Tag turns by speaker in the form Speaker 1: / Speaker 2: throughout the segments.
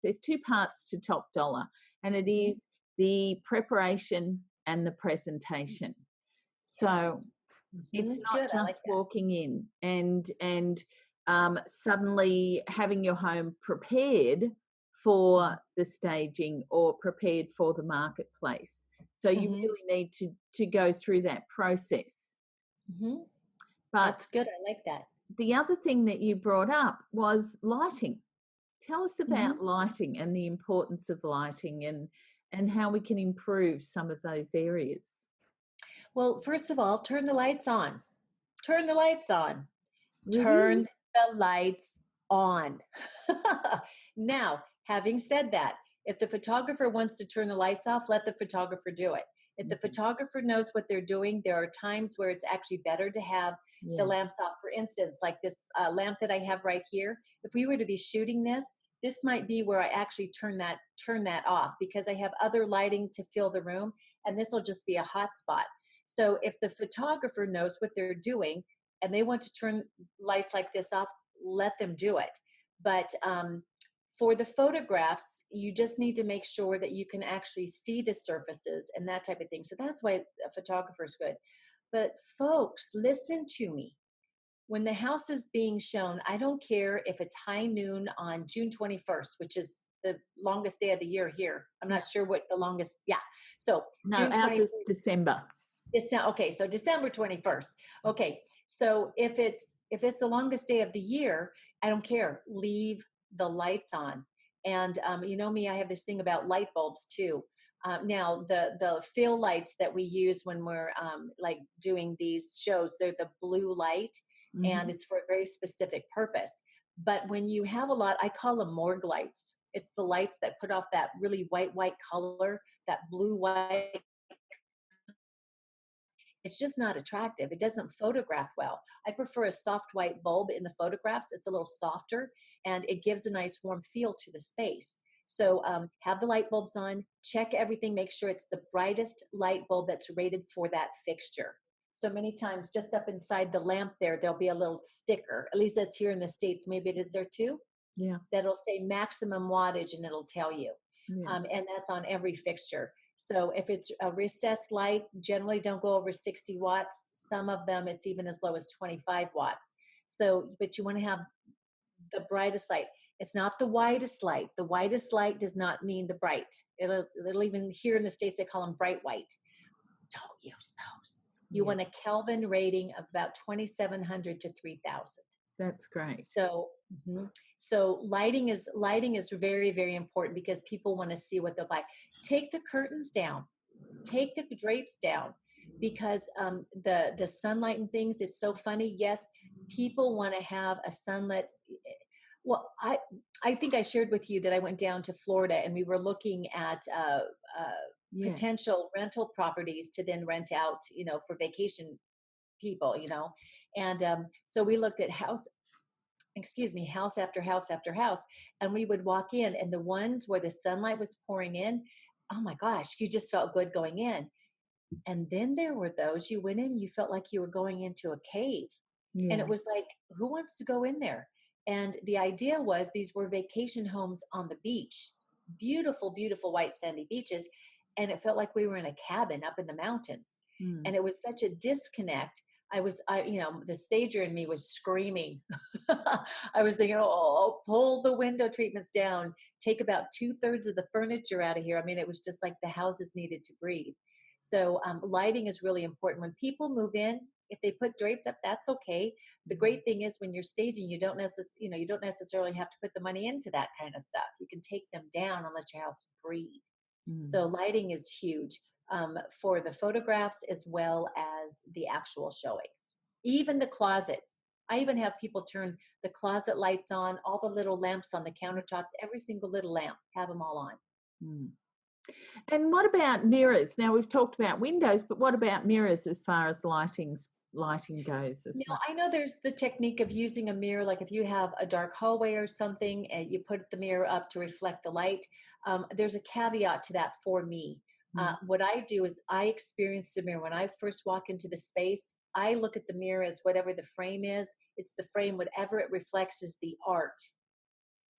Speaker 1: there's two parts to top dollar, and it is the preparation and the presentation. So it's not
Speaker 2: Good,
Speaker 1: just walking in and suddenly having your home prepared for the staging or prepared for the marketplace. So you really need to go through that process.
Speaker 2: But that's good. I like that.
Speaker 1: The other thing that you brought up was lighting. Tell us about lighting and the importance of lighting and how we can improve some of those areas.
Speaker 2: Well, first of all, turn the lights on. Turn the lights on.
Speaker 1: Really?
Speaker 2: Turn the lights on. Now, having said that, if the photographer wants to turn the lights off, let the photographer do it. If the photographer knows what they're doing, there are times where it's actually better to have the lamps off. For instance, like this lamp that I have right here, if we were to be shooting this might be where I actually turn that off, because I have other lighting to fill the room, and this will just be a hot spot. So if the photographer knows what they're doing and they want to turn lights like this off, let them do it. But for the photographs, you just need to make sure that you can actually see the surfaces and that type of thing. So that's why a photographer is good. But folks, listen to me. When the house is being shown, I don't care if it's high noon on June 21st, which is the longest day of the year here. I'm not sure what the longest, So
Speaker 1: no,
Speaker 2: June
Speaker 1: ours is December.
Speaker 2: Okay, so December 21st. Okay, so if it's the longest day of the year, I don't care. Leave the lights on. And you know me, I have this thing about light bulbs too. Now the fill lights that we use when we're like doing these shows, they're the blue light, and it's for a very specific purpose. But when you have a lot, I call them morgue lights. It's the lights that put off that really white color, that blue white. It's just not attractive. It doesn't photograph well. I prefer a soft white bulb in the photographs. It's a little softer and it gives a nice warm feel to the space. So have the light bulbs on, check everything, make sure it's the brightest light bulb that's rated for that fixture. So many times just up inside the lamp there'll be a little sticker. At least that's here in the States. Maybe it is there too.
Speaker 1: Yeah.
Speaker 2: That'll say maximum wattage and it'll tell you.
Speaker 1: Yeah.
Speaker 2: And that's on every fixture. So if it's a recessed light, generally don't go over 60 watts. Some of them, it's even as low as 25 watts. So, but you want to have the brightest light. It's not the widest light. The widest light does not mean the bright. It'll even here in the States, they call them bright white. Don't use those. You want a Kelvin rating of about 2,700 to 3,000.
Speaker 1: That's great.
Speaker 2: So, so lighting is very, very important because people want to see what they'll buy. Take the curtains down, take the drapes down, because the sunlight and things. It's so funny. Yes, people want to have a sunlit. Well, I think I shared with you that I went down to Florida and we were looking at potential rental properties to then rent out, for vacation people, and so we looked at house after house after house, and we would walk in, and the ones where the sunlight was pouring in, oh my gosh, you just felt good going in. And then there were those you went in, you felt like you were going into a cave, and it was like, who wants to go in there? And the idea was these were vacation homes on the beach, beautiful, beautiful white sandy beaches, and it felt like we were in a cabin up in the mountains. And it was such a disconnect. The stager in me was screaming. I was thinking, pull the window treatments down, take about 2/3 of the furniture out of here. I mean, it was just like the houses needed to breathe. So lighting is really important. When people move in, if they put drapes up, that's okay. The great thing is when you're staging, you don't necessarily have to put the money into that kind of stuff. You can take them down and let your house breathe. So lighting is huge. For the photographs as well as the actual showings. Even the closets. I even have people turn the closet lights on, all the little lamps on the countertops, every single little lamp, have them all on.
Speaker 1: And what about mirrors? Now we've talked about windows, but what about mirrors as far as lighting goes?
Speaker 2: I know there's the technique of using a mirror, like if you have a dark hallway or something and you put the mirror up to reflect the light. There's a caveat to that for me. What I do is I experience the mirror. When I first walk into the space, I look at the mirror as whatever the frame is. It's the frame, whatever it reflects is the art.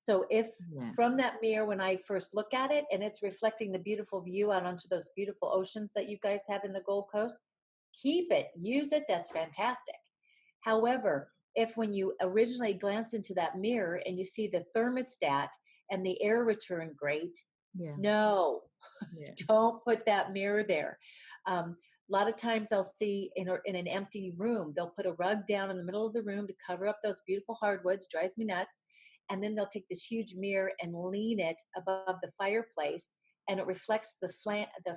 Speaker 2: So if
Speaker 1: Yes.
Speaker 2: from that mirror, when I first look at it and it's reflecting the beautiful view out onto those beautiful oceans that you guys have in the Gold Coast, keep it, use it. That's fantastic. However, if when you originally glance into that mirror and you see the thermostat and the air return grate,
Speaker 1: Yeah.
Speaker 2: no,
Speaker 1: Yeah.
Speaker 2: don't put that mirror there. A lot of times I'll see in an empty room, they'll put a rug down in the middle of the room to cover up those beautiful hardwoods, drives me nuts. And then they'll take this huge mirror and lean it above the fireplace, and it reflects the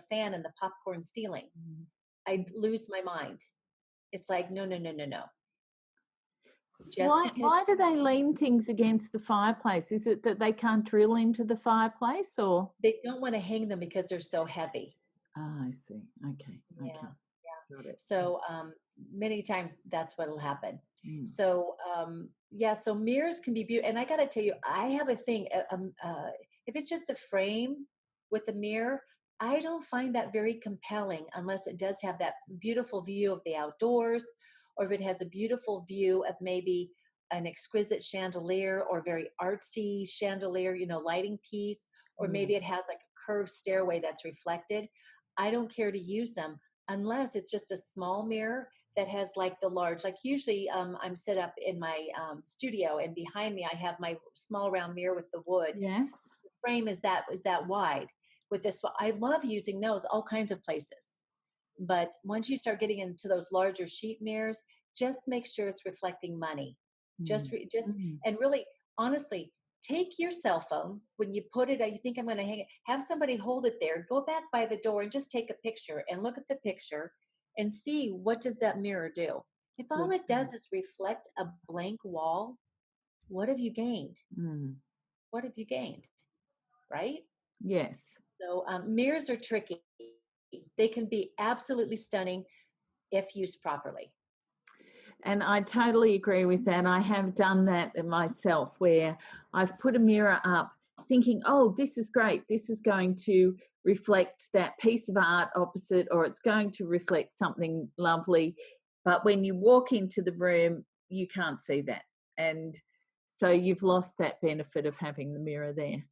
Speaker 2: fan and the popcorn ceiling.
Speaker 1: Mm.
Speaker 2: I lose my mind. It's like, no, no, no, no, no. Just because
Speaker 1: Why do they lean things against the fireplace? Is it that they can't drill into the fireplace, or?
Speaker 2: they don't want to hang them because they're so heavy.
Speaker 1: Ah, I see. Okay.
Speaker 2: Yeah.
Speaker 1: Okay. Got it.
Speaker 2: So many times that's what'll happen.
Speaker 1: Mm.
Speaker 2: So yeah, so mirrors can be beautiful. And I got to tell you, I have a thing. If it's just a frame with a mirror, I don't find that very compelling unless it does have that beautiful view of the outdoors, or if it has a beautiful view of maybe an exquisite chandelier or very artsy chandelier, lighting piece, or maybe it has like a curved stairway that's reflected. I don't care to use them unless it's just a small mirror that has like the large, like usually I'm set up in my studio, and behind me I have my small round mirror with the wood.
Speaker 1: Yes.
Speaker 2: The frame is that wide. With this, I love using those all kinds of places. But once you start getting into those larger sheet mirrors, just make sure it's reflecting money. And really, honestly, take your cell phone when you put it. You think I'm going to hang it. Have somebody hold it there. Go back by the door and just take a picture and look at the picture and see, what does that mirror do. If all it does is reflect a blank wall, what have you gained? What have you gained? Right?
Speaker 1: Yes.
Speaker 2: So mirrors are tricky. They can be absolutely stunning if used properly.
Speaker 1: And I totally agree with that. I have done that myself, where I've put a mirror up thinking, oh, this is great. This is going to reflect that piece of art opposite, or it's going to reflect something lovely. But when you walk into the room, you can't see that. And so you've lost that benefit of having the mirror there.